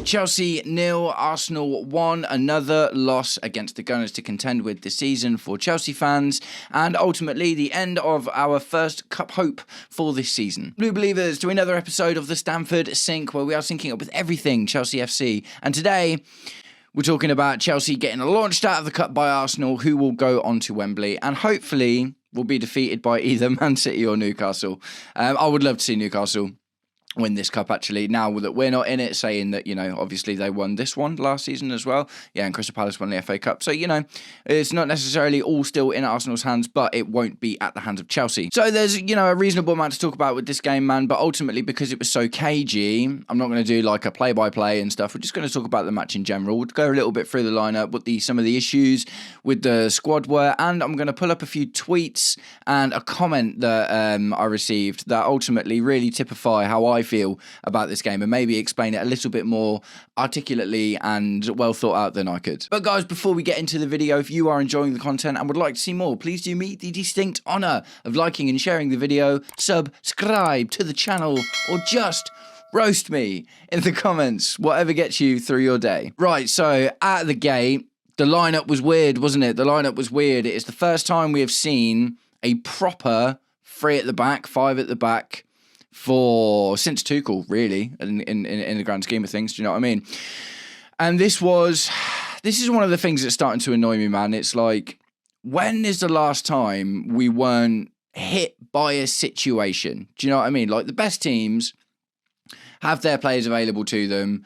Chelsea 0, Arsenal 1, another loss against the Gunners to contend with this season for Chelsea fans, and ultimately the end of our first cup hope for this season. Blue Believers, to another episode of the Stamford Sync, where we are syncing up with everything Chelsea FC, and today we're talking about Chelsea getting launched out of the cup by Arsenal, who will go on to Wembley, and hopefully will be defeated by either Man City or Newcastle. I would love to see Newcastle win this cup, actually, now that we're not in it, saying that, you know, obviously they won this one last season as well. Yeah, and Crystal Palace won the FA Cup. So, you know, it's not necessarily all still in Arsenal's hands, but it won't be at the hands of Chelsea. So there's, you know, a reasonable amount to talk about with this game, man, but ultimately, because it was so cagey, I'm not going to do like a play-by-play and stuff. We're just going to talk about the match in general. We'll go a little bit through the lineup, what some of the issues with the squad were, and I'm going to pull up a few tweets and a comment that I received that ultimately really typify how I feel about this game and maybe explain it a little bit more articulately and well thought out than I could. But guys, before we get into the video, if you are enjoying the content and would like to see more, please do me the distinct honour of liking and sharing the video, subscribe to the channel, or just roast me in the comments, whatever gets you through your day. Right, so at the gate, the lineup was weird, wasn't it? The lineup was weird. It is the first time we have seen a proper 3 at the back, 5 at the back since Tuchel, really, in the grand scheme of things. Do you know what I mean? And this is one of the things that's starting to annoy me, man. It's like, when is the last time we weren't hit by a situation? Do you know what I mean? Like, the best teams have their players available to them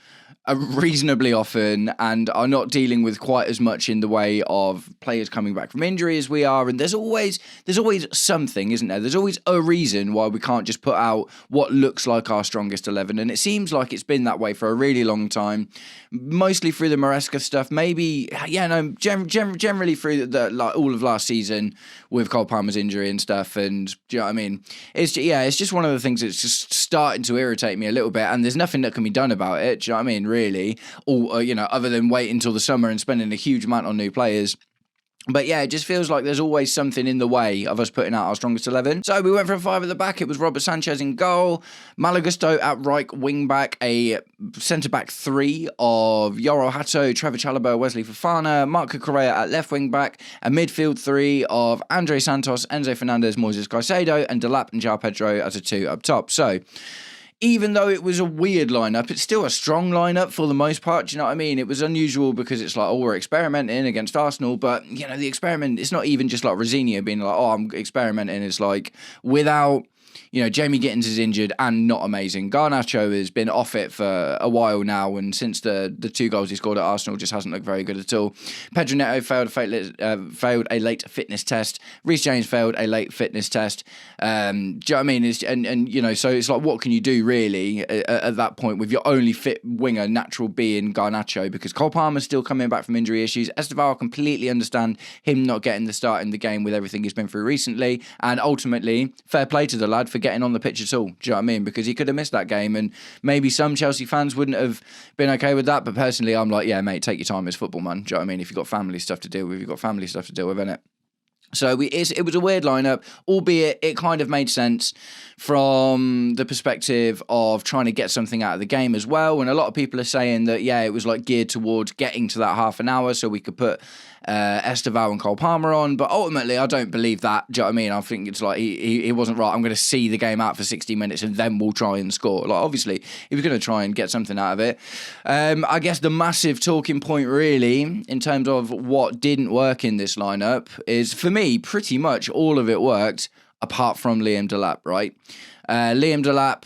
reasonably often and are not dealing with quite as much in the way of players coming back from injury as we are, and there's always something, isn't there? There's always a reason why we can't just put out what looks like our strongest 11, and it seems like it's been that way for a really long time, mostly through the Maresca stuff, maybe, generally through like all of last season with Cole Palmer's injury and stuff, and do you know what I mean? It's just one of the things that's just starting to irritate me a little bit, and there's nothing that can be done about it, do you know what I mean, really, or other than wait until the summer and spending a huge amount on new players. But yeah, it just feels like there's always something in the way of us putting out our strongest 11. So we went for a 5 at the back. It was Robert Sanchez in goal, Malagusto at right wing back, a centre back 3 of Yoro Hato, Trevor Chalobah, Wesley Fofana, Marco Correa at left wing back, a midfield 3 of Andre Santos, Enzo Fernandez, Moises Caicedo, and Delap and João Pedro as a 2 up top. So even though it was a weird lineup, it's still a strong lineup for the most part. Do you know what I mean? It was unusual because it's like, oh, we're experimenting against Arsenal, but, you know, the experiment, it's not even just like Rosinia being like, oh, I'm experimenting. It's like, without, you know, Jamie Gittins is injured and not amazing. Garnacho has been off it for a while now, and since the 2 goals he scored at Arsenal, just hasn't looked very good at all. Pedro Neto failed a late fitness test. Reece James failed a late fitness test. Do you know what I mean? And you know, so it's like, what can you do really at that point with your only fit winger natural being Garnacho? Because Cole Palmer's still coming back from injury issues. Esteval, I completely understand him not getting the start in the game with everything he's been through recently, and ultimately, fair play to the lad for getting on the pitch at all. Do you know what I mean? Because he could have missed that game, and maybe some Chelsea fans wouldn't have been okay with that, but personally I'm like, yeah, mate, take your time. It's football, man. Do you know what I mean? If you've got family stuff to deal with, you've got family stuff to deal with, innit? So it was a weird lineup, albeit it kind of made sense from the perspective of trying to get something out of the game as well. And a lot of people are saying that, yeah, it was like geared towards getting to that half an hour so we could put Esteval and Cole Palmer on. But ultimately, I don't believe that. Do you know what I mean? I think it's like he wasn't right. I'm going to see the game out for 60 minutes and then we'll try and score. Like, obviously, he was going to try and get something out of it. I guess the massive talking point, really, in terms of what didn't work in this lineup is, for me, pretty much all of it worked apart from Liam Delap, right? Liam Delap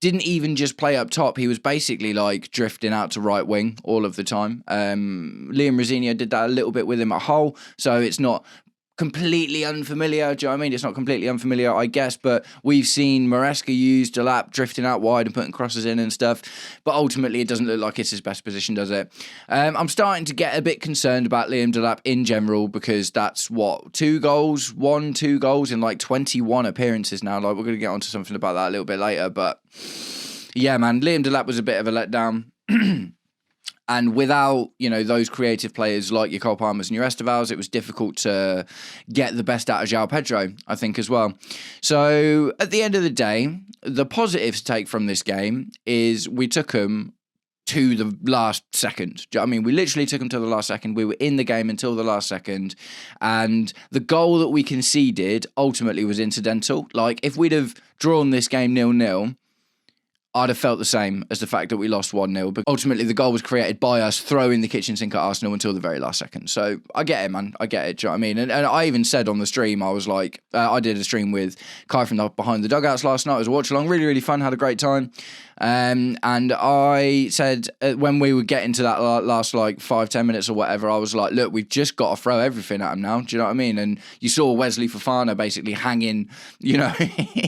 didn't even just play up top. He was basically like drifting out to right wing all of the time. Liam Rosinia did that a little bit with him at Hull, so it's not completely unfamiliar. Do you know what I mean? It's not completely unfamiliar, I guess, but we've seen Maresca use Delap drifting out wide and putting crosses in and stuff, but ultimately it doesn't look like it's his best position, does it? I'm starting to get a bit concerned about Liam Delap in general, because that's what, 2 goals in like 21 appearances now. Like, we're going to get onto something about that a little bit later, but yeah, man, Liam Delap was a bit of a letdown. And without, you know, those creative players like your Cole Palmers and your Estevals, it was difficult to get the best out of João Pedro, I think, as well. So at the end of the day, the positive to take from this game is we took them to the last second. Do you know what I mean? We literally took them to the last second. We were in the game until the last second. And the goal that we conceded ultimately was incidental. Like, if we'd have drawn this game 0-0, I'd have felt the same as the fact that we lost 1-0. But ultimately, the goal was created by us throwing the kitchen sink at Arsenal until the very last second. So I get it, man. I get it. Do you know what I mean? And I even said on the stream, I was like, I did a stream with Kai from Behind the Dugouts last night. It was a watch along. Really, really fun. Had a great time. And I said when we were getting to that last like 5-10 minutes or whatever, I was like, look, we've just got to throw everything at him now. Do you know what I mean? And you saw Wesley Fofana basically hanging, you know,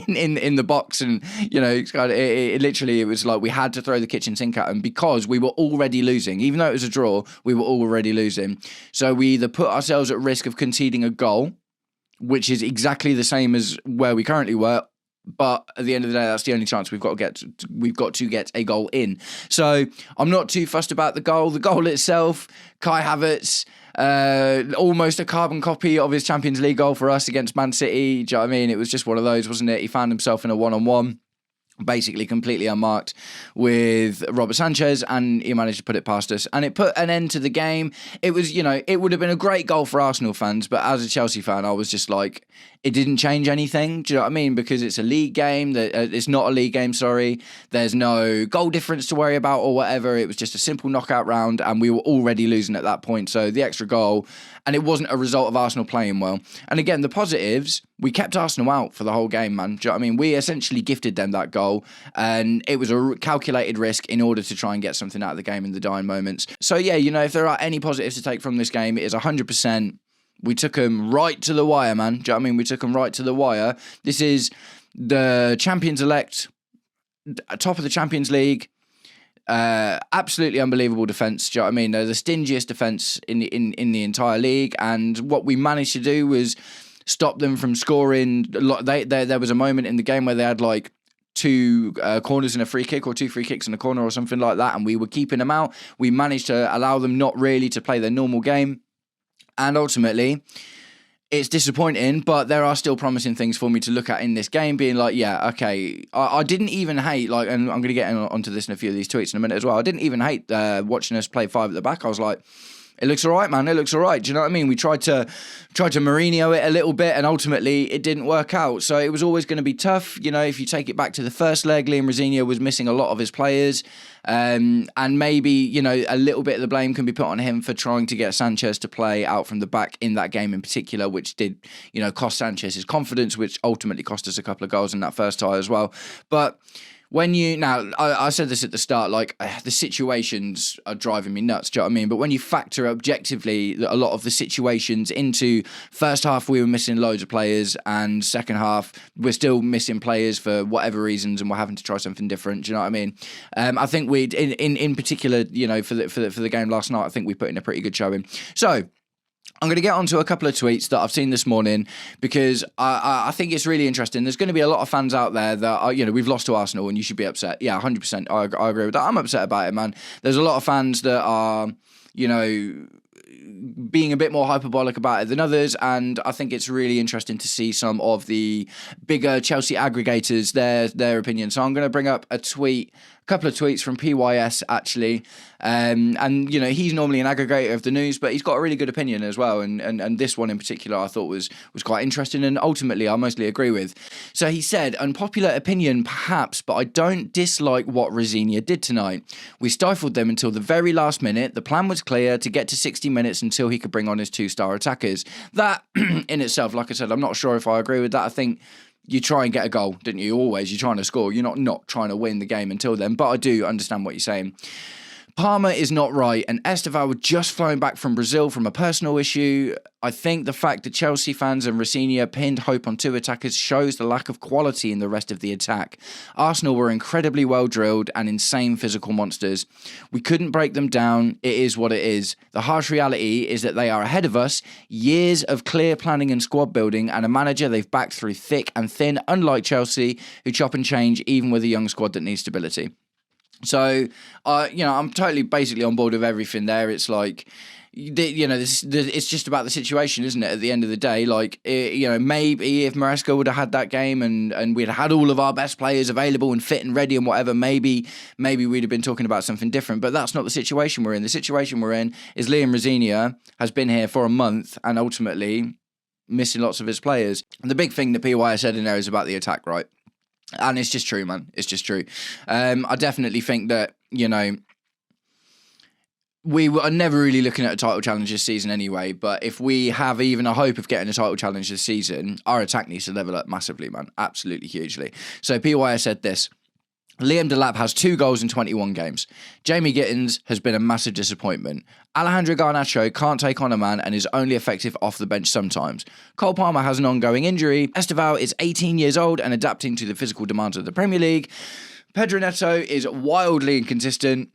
in the box, and you know, it literally, it was like we had to throw the kitchen sink at him because we were already losing. Even though it was a draw, we were already losing. So we either put ourselves at risk of conceding a goal, which is exactly the same as where we currently were. But at the end of the day, that's the only chance we've got to get a goal in. So I'm not too fussed about the goal. The goal itself, Kai Havertz, almost a carbon copy of his Champions League goal for us against Man City. Do you know what I mean? It was just one of those, wasn't it? He found himself in a one-on-one, basically completely unmarked with Robert Sanchez, and he managed to put it past us, and it put an end to the game. It was, you know, it would have been a great goal for Arsenal fans, but as a Chelsea fan, I was just like, it didn't change anything. Do you know what I mean? Because it's a league game. It's not a league game, sorry. There's no goal difference to worry about or whatever. It was just a simple knockout round, and we were already losing at that point. So the extra goal, and it wasn't a result of Arsenal playing well. And again, the positives, we kept Arsenal out for the whole game, man. Do you know what I mean? We essentially gifted them that goal, and it was a calculated risk in order to try and get something out of the game in the dying moments. So yeah, you know, if there are any positives to take from this game, it is 100%. We took them right to the wire, man. Do you know what I mean? We took them right to the wire. This is the champions-elect, top of the Champions League. Absolutely unbelievable defence. Do you know what I mean? They're the stingiest defence in the entire league. And what we managed to do was stop them from scoring. There was a moment in the game where they had like two corners and a free kick, or two free kicks in a corner or something like that, and we were keeping them out. We managed to allow them not really to play their normal game. And ultimately, it's disappointing, but there are still promising things for me to look at in this game, being like, yeah, okay, I didn't even hate, like, and I'm going to get onto this in a few of these tweets in a minute as well, I didn't even hate watching us play five at the back. I was like, it looks all right, man. It looks all right. Do you know what I mean? We tried to Mourinho it a little bit, and ultimately it didn't work out. So it was always going to be tough. You know, if you take it back to the first leg, Liam Rosenior was missing a lot of his players. And maybe, you know, a little bit of the blame can be put on him for trying to get Sanchez to play out from the back in that game in particular, which did, you know, cost Sanchez his confidence, which ultimately cost us a couple of goals in that first tie as well. But when I said this at the start, like, the situations are driving me nuts, do you know what I mean? But when you factor objectively a lot of the situations into first half, we were missing loads of players, and second half, we're still missing players for whatever reasons, and we're having to try something different, do you know what I mean? I think we, in particular, you know, for the game last night, I think we put in a pretty good showing. So I'm going to get onto a couple of tweets that I've seen this morning, because I think it's really interesting. There's going to be a lot of fans out there that are, you know, we've lost to Arsenal and you should be upset. Yeah, 100%. I agree with that. I'm upset about it, man. There's a lot of fans that are, you know, being a bit more hyperbolic about it than others, and I think it's really interesting to see some of the bigger Chelsea aggregators, their opinion. So I'm going to bring up a couple of tweets from PYS actually, and you know, he's normally an aggregator of the news, but he's got a really good opinion as well, and this one in particular I thought was quite interesting, and ultimately I mostly agree with. So he said, unpopular opinion perhaps, but I don't dislike what Rosenior did tonight. We stifled them until the very last minute. The plan was clear, to get to 60 minutes until he could bring on his 2-star attackers. That in itself, like I said, I'm not sure if I agree with that. I think you try and get a goal, didn't you? Always, you're trying to score. You're not trying to win the game until then. But I do understand what you're saying. Palmer is not right, and Esteval was just flying back from Brazil from a personal issue. I think the fact that Chelsea fans and Rosenior pinned hope on two attackers shows the lack of quality in the rest of the attack. Arsenal were incredibly well drilled and insane physical monsters. We couldn't break them down. It is what it is. The harsh reality is that they are ahead of us. Years of clear planning and squad building, and a manager they've backed through thick and thin, unlike Chelsea, who chop and change even with a young squad that needs stability. So, you know, I'm totally basically on board with everything there. It's like, it's just about the situation, isn't it? At the end of the day, like, maybe if Maresca would have had that game and we'd had all of our best players available and fit and ready and whatever, maybe we'd have been talking about something different. But that's not the situation we're in. The situation we're in is Liam Rosenior has been here for a month and ultimately missing lots of his players. And the big thing that PY said in there is about the attack, right? And it's just true, man. It's just true. I definitely think that, we are never really looking at a title challenge this season anyway, but if we have even a hope of getting a title challenge this season, our attack needs to level up massively, man. Absolutely hugely. So PY said this: Liam Delap has 2 goals in 21 games. Jamie Gittins has been a massive disappointment. Alejandro Garnacho can't take on a man and is only effective off the bench sometimes. Cole Palmer has an ongoing injury. Esteval is 18 years old and adapting to the physical demands of the Premier League. Pedro Neto is wildly inconsistent.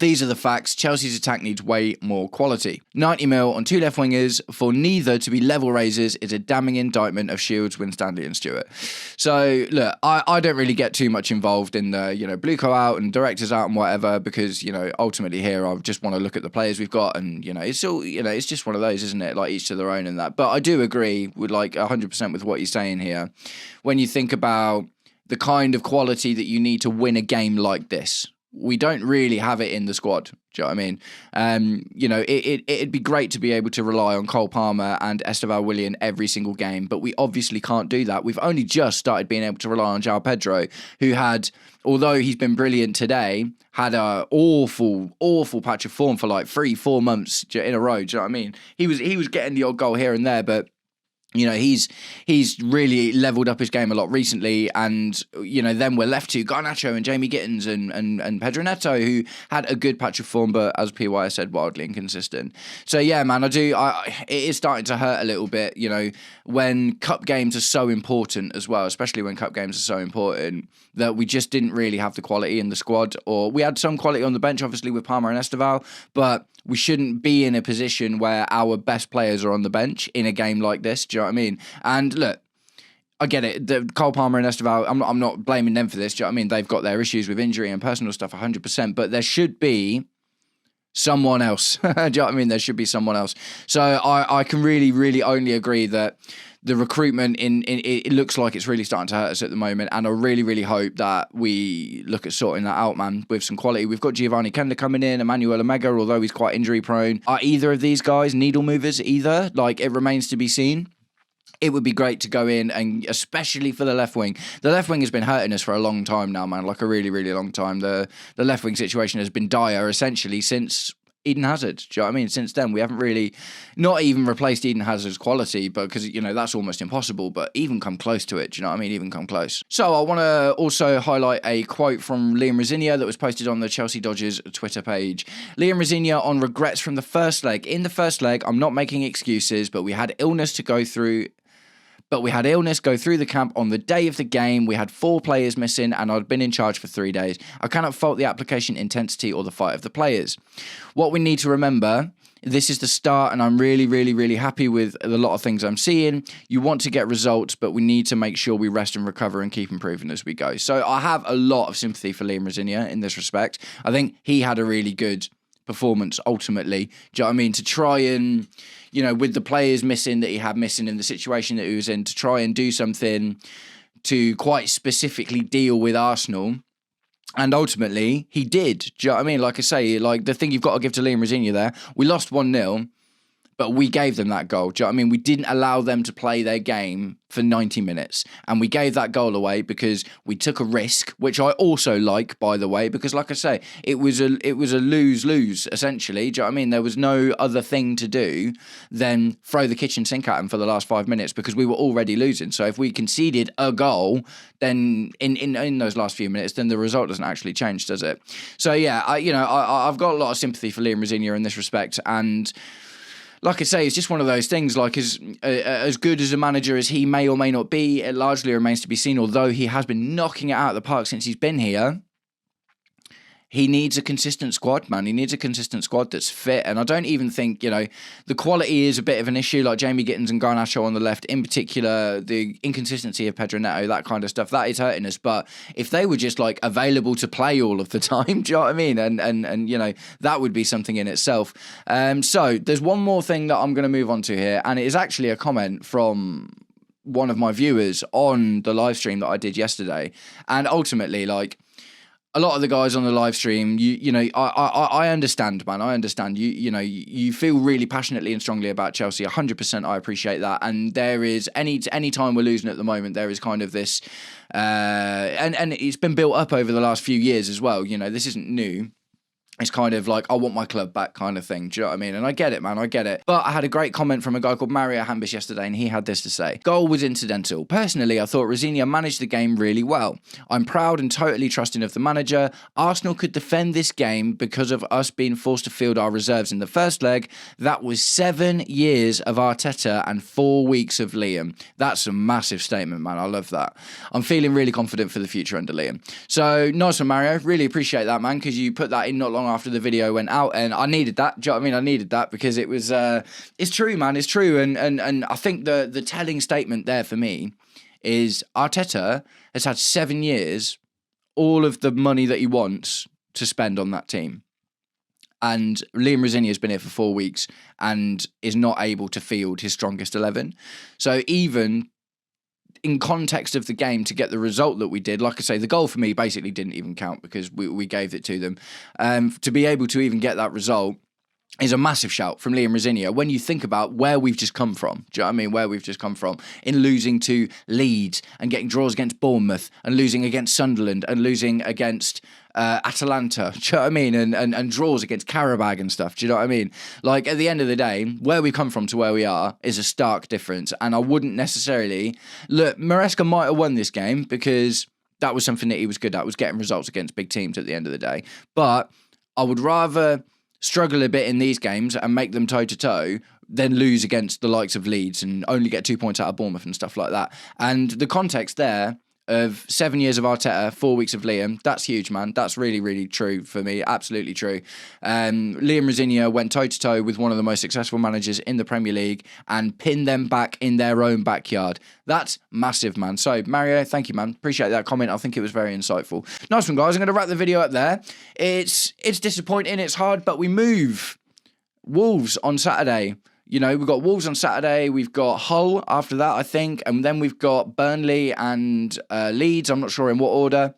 These are the facts. Chelsea's attack needs way more quality. 90 mil on 2 left wingers for neither to be level raisers is a damning indictment of Shields, Winstanley and Stewart. So, look, I don't really get too much involved in the, Blueco out and directors out and whatever, because, ultimately here I just want to look at the players we've got and, it's all, it's just one of those, isn't it? Like, each to their own and that. But I do agree with, 100% with what you're saying here. When you think about the kind of quality that you need to win a game like this, we don't really have it in the squad. Do you know what I mean? It'd be great to be able to rely on Cole Palmer and Esteval Willian every single game, but we obviously can't do that. We've only just started being able to rely on João Pedro, who had, although he's been brilliant today, had a awful patch of form for 3-4 months in a row. Do you know what I mean? He was getting the odd goal here and there, but he's really leveled up his game a lot recently, and then we're left to Garnacho and Jamie Gittins and Pedro Neto, who had a good patch of form, but as PY said, wildly inconsistent. So yeah, man, it is starting to hurt a little bit, when cup games are so important as well, especially when cup games are so important, that we just didn't really have the quality in the squad, or we had some quality on the bench, obviously with Palmer and Esteval, but we shouldn't be in a position where our best players are on the bench in a game like this. Do you know what I mean? And look, I get it. The Cole Palmer and Esteval, I'm not blaming them for this. Do you know what I mean? They've got their issues with injury and personal stuff 100%, but there should be someone else. Do you know what I mean? There should be someone else. So I can really, really only agree that the recruitment it looks like it's really starting to hurt us at the moment, and I really, really hope that we look at sorting that out, man, with some quality. We've got Giovanni Kendler coming in, Emmanuel Omega, although he's quite injury prone. Are either of these guys needle movers either? It remains to be seen. It would be great to go in, and especially for the left wing. The left wing has been hurting us for a long time now, man, a really, really long time. The left wing situation has been dire essentially since Eden Hazard. Do you know what I mean? Since then, we haven't really, not even replaced Eden Hazard's quality, but because, that's almost impossible, but even come close to it. Do you know what I mean? Even come close. So I want to also highlight a quote from Liam Rosenior that was posted on the Chelsea Dodgers Twitter page. Liam Rosenior on regrets from the first leg. In the first leg, I'm not making excuses, but we had illness go through the camp on the day of the game. We had 4 players missing and I'd been in charge for 3 days. I cannot fault the application intensity or the fight of the players. What we need to remember, this is the start and I'm really, really, really happy with a lot of things I'm seeing. You want to get results, but we need to make sure we rest and recover and keep improving as we go. So I have a lot of sympathy for Liam Rosenior in this respect. I think he had a really good performance ultimately. Do you know what I mean? To try and, with the players missing that he had missing in the situation that he was in, to try and do something to quite specifically deal with Arsenal. And ultimately, he did. Do you know what I mean? Like I say, the thing you've got to give to Liam Rosenior there, we lost 1-0, but we gave them that goal. Do you know what I mean? We didn't allow them to play their game for 90 minutes. And we gave that goal away because we took a risk, which I also like, by the way, because like I say, it was a lose-lose, essentially. Do you know what I mean? There was no other thing to do than throw the kitchen sink at them for the last 5 minutes because we were already losing. So if we conceded a goal, then in those last few minutes, then the result doesn't actually change, does it? So yeah, I've got a lot of sympathy for Liam Rosenior in this respect, and like I say, it's just one of those things, as good as a manager as he may or may not be, it largely remains to be seen, although he has been knocking it out of the park since he's been here. he needs a consistent squad, man. He needs a consistent squad that's fit. And I don't even think, the quality is a bit of an issue, like Jamie Gittins and Garnacho on the left, in particular, the inconsistency of Pedro Neto, that kind of stuff, that is hurting us. But if they were just like available to play all of the time, do you know what I mean? And that would be something in itself. So there's one more thing that I'm going to move on to here, and it is actually a comment from one of my viewers on the live stream that I did yesterday. And ultimately, like, a lot of the guys on the live stream, I understand, man. I understand. You feel really passionately and strongly about Chelsea. 100%, I appreciate that. And there is any time we're losing at the moment, there is kind of this, and it's been built up over the last few years as well. This isn't new. It's kind of like, I want my club back kind of thing. Do you know what I mean? And I get it, man. I get it. But I had a great comment from a guy called Mario Hambish yesterday, and he had this to say. Goal was incidental. Personally, I thought Rosinia managed the game really well. I'm proud and totally trusting of the manager. Arsenal could defend this game because of us being forced to field our reserves in the first leg. That was 7 years of Arteta and 4 weeks of Liam. That's a massive statement, man. I love that. I'm feeling really confident for the future under Liam. So, nice one, Mario. Really appreciate that, man, because you put that in not long after the video went out, and I needed that. Do you know what I mean? I needed that because it was it's true, man. It's true, and I think the telling statement there for me is Arteta has had 7 years, all of the money that he wants to spend on that team, and Liam Rosinia has been here for 4 weeks and is not able to field his strongest 11. So even in context of the game, to get the result that we did, like I say, the goal for me basically didn't even count because we gave it to them. To be able to even get that result is a massive shout from Liam Rosinia when you think about where we've just come from. Do you know what I mean? Where we've just come from in losing to Leeds and getting draws against Bournemouth and losing against Sunderland and losing against Atalanta. Do you know what I mean? And draws against Karabag and stuff. Do you know what I mean? Like, at the end of the day, where we come from to where we are is a stark difference. And I wouldn't necessarily... Look, Maresca might have won this game because that was something that he was good at, was getting results against big teams at the end of the day. But I would rather struggle a bit in these games and make them toe-to-toe than lose against the likes of Leeds and only get 2 points out of Bournemouth and stuff like that. And the context there of 7 years of Arteta, 4 weeks of Liam, that's huge, man. That's really, really true for me. Absolutely true. Liam Rosinia went toe-to-toe with one of the most successful managers in the Premier League and pinned them back in their own backyard. That's massive, man. So, Mario, thank you, man. Appreciate that comment. I think it was very insightful. Nice one, guys. I'm going to wrap the video up there. It's disappointing. It's hard, but we move. Wolves on Saturday. We've got Wolves on Saturday, we've got Hull after that, I think, and then we've got Burnley and Leeds, I'm not sure in what order.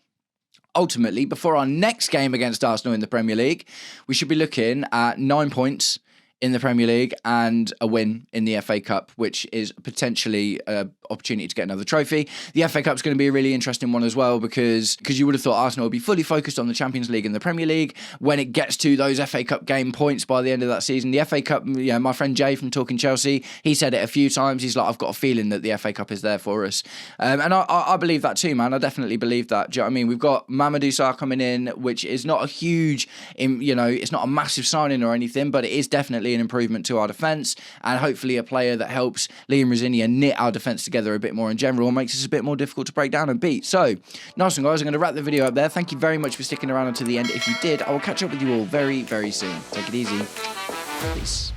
Ultimately, before our next game against Arsenal in the Premier League, we should be looking at 9 points in the Premier League and a win in the FA Cup, which is potentially an opportunity to get another trophy. The FA Cup's going to be a really interesting one as well because you would have thought Arsenal would be fully focused on the Champions League and the Premier League when it gets to those FA Cup game points by the end of that season. The FA Cup, my friend Jay from Talking Chelsea, he said it a few times. He's like, I've got a feeling that the FA Cup is there for us. And I believe that too, man. I definitely believe that. Do you know what I mean? We've got Mamadou Sarr coming in, which is not a huge, it's not a massive signing or anything, but it is definitely an improvement to our defence and hopefully a player that helps Liam Rosinia knit our defence together a bit more in general and makes us a bit more difficult to break down and beat. So, nice one, guys. I'm going to wrap the video up there. Thank you very much for sticking around until the end. If you did, I will catch up with you all very, very soon. Take it easy. Peace.